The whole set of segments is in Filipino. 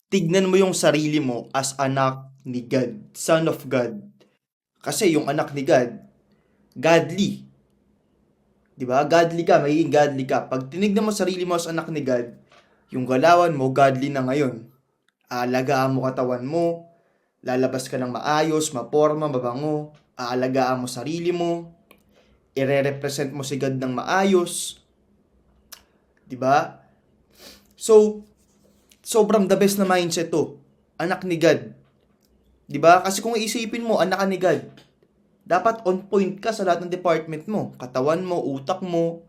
tignan mo yung sarili mo as anak ni God, son of God. Kasi yung anak ni God, godly. 'Di ba? Godly ka, magiging godly ka. Pag tinignan mo sarili mo as anak ni God, yung galawan mo, godly na ngayon. Aalagaan mo katawan mo, lalabas ka ng maayos, maporma, mabango, aalagaan mo sarili mo, ire-represent mo si God ng maayos, 'di ba? So, sobrang the best na mindset to. Anak ni God. 'Di ba? Kasi kung iisipin mo, anak ka ni God, dapat on point ka sa lahat ng department mo. Katawan mo, utak mo,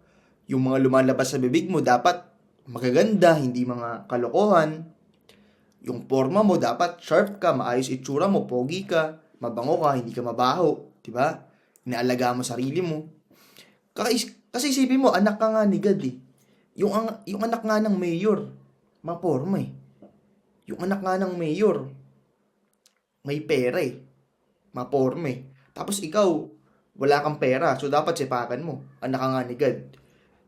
yung mga lumalabas sa bibig mo, dapat magaganda, hindi mga kalokohan. Yung forma mo, dapat sharp ka, maayos itsura mo, pogi ka, mabango ka, hindi ka mabaho. Diba? Inaalagaan mo sarili mo. Kasi isipin mo, anak ka nga ni God eh. Yung anak nga ng mayor, maporma eh. Yung anak nga ng mayor, may pera eh. Maporma eh. Tapos ikaw, wala kang pera. So, dapat sipakan mo. Anak ka nga ni God.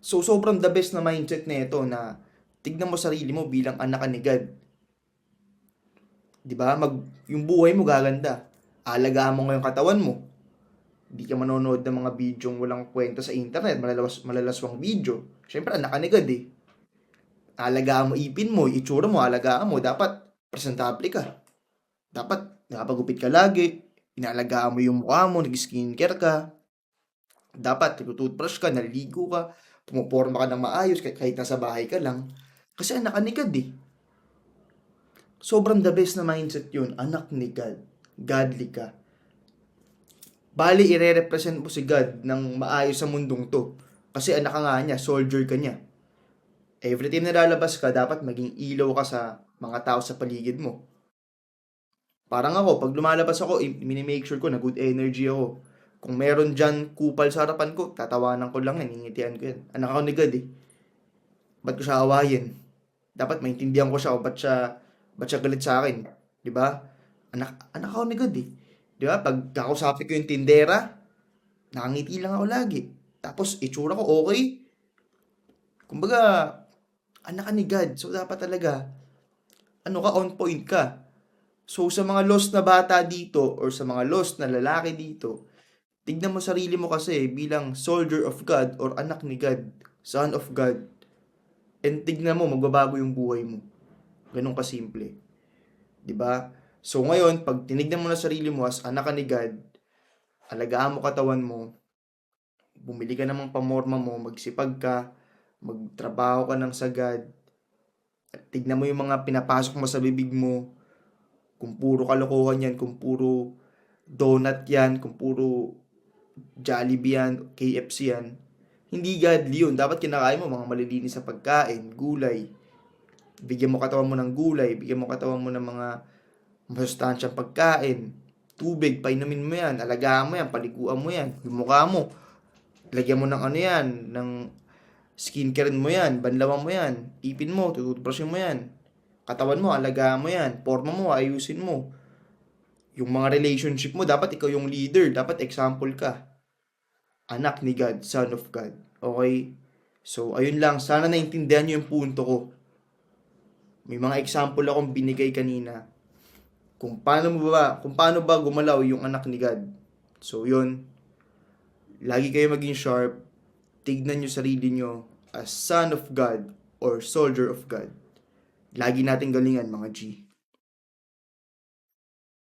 So, sobrang the best na mindset na ito na tignan mo sarili mo bilang anak ka ni God. 'Di ba? Yung buhay mo gaganda. Alagaan mo ngayong katawan mo. Hindi ka manonood ng mga bidyong walang kwenta sa internet, malalaswang video. Siyempre, anak ka ni God eh. Alagaan mo ipin mo, itsura mo, alagaan mo. Dapat presentable ka. Dapat nakapagupit ka lagi. Inaalagaan mo yung mukha mo, nag-skincare ka. Dapat nagtutoothbrush ka, naliligo ka, pumuporma ka ng maayos kahit nasa bahay ka lang. Kasi anak ka ni God eh. Sobrang the best na mindset yun. Anak ni God. Godly ka. Bali, ire-represent mo si God ng maayos sa mundong to. Kasi anak ka nga niya, soldier ka niya. Every time na lalabas ka, dapat maging ilaw ka sa mga tao sa paligid mo. Parang ako, pag lumalabas ako, minimake sure ko na good energy ako. Kung meron dyan kupal sa harapan ko, tatawanan ko lang yan, ingitian ko yan. Anak ako ni God eh. Ba't ko siya awayin? Dapat maintindihan ko siya o ba't siya galit sa akin. 'Di ba? Anak ako ni God eh. 'Di ba? Pag kakausapin ko yung tindera, nakangiti lang ako lagi. Tapos itsura ko okay. Kumbaga, anak ka ni God. So dapat talaga, ano ka, on point ka. So sa mga lost na bata dito or sa mga lost na lalaki dito, tignan mo sarili mo kasi bilang soldier of God or anak ni God, son of God. And tignan mo, magbabago yung buhay mo. Ganun kasimple. 'Di ba? So ngayon, pag tinignan mo na sarili mo as anak ka ni God, alagaan mo katawan mo, bumili ka namang pamorma mo, magsipag ka, magtrabaho ka ng sagad, at tignan mo yung mga pinapasok mo sa bibig mo, kung puro kalokohan yan, kung puro donut yan, kung puro Jollibee yan, KFC yan, hindi godly yun. Dapat kinakain mo mga malilinis sa pagkain, gulay. Bigyan mo katawan mo ng gulay, bigyan mo katawan mo ng mga masustansyang pagkain, tubig, painumin mo yan, alagaan mo yan, paliguan mo yan, yung mukha mo, lagyan mo ng ano yan, ng skincare mo yan, banlawan mo yan, ipin mo, tututbrushin mo yan, katawan mo, alagaan mo yan, forma mo, ayusin mo. Yung mga relationship mo, dapat ikaw yung leader, dapat example ka. Anak ni God, son of God. Okay? So, ayun lang. Sana naintindihan nyo yung punto ko. May mga example akong binigay kanina kung paano ba gumalaw yung anak ni God. So, yun. Lagi kayo maging sharp. Tignan nyo sarili nyo as son of God or soldier of God. Lagi natin galingan, mga G.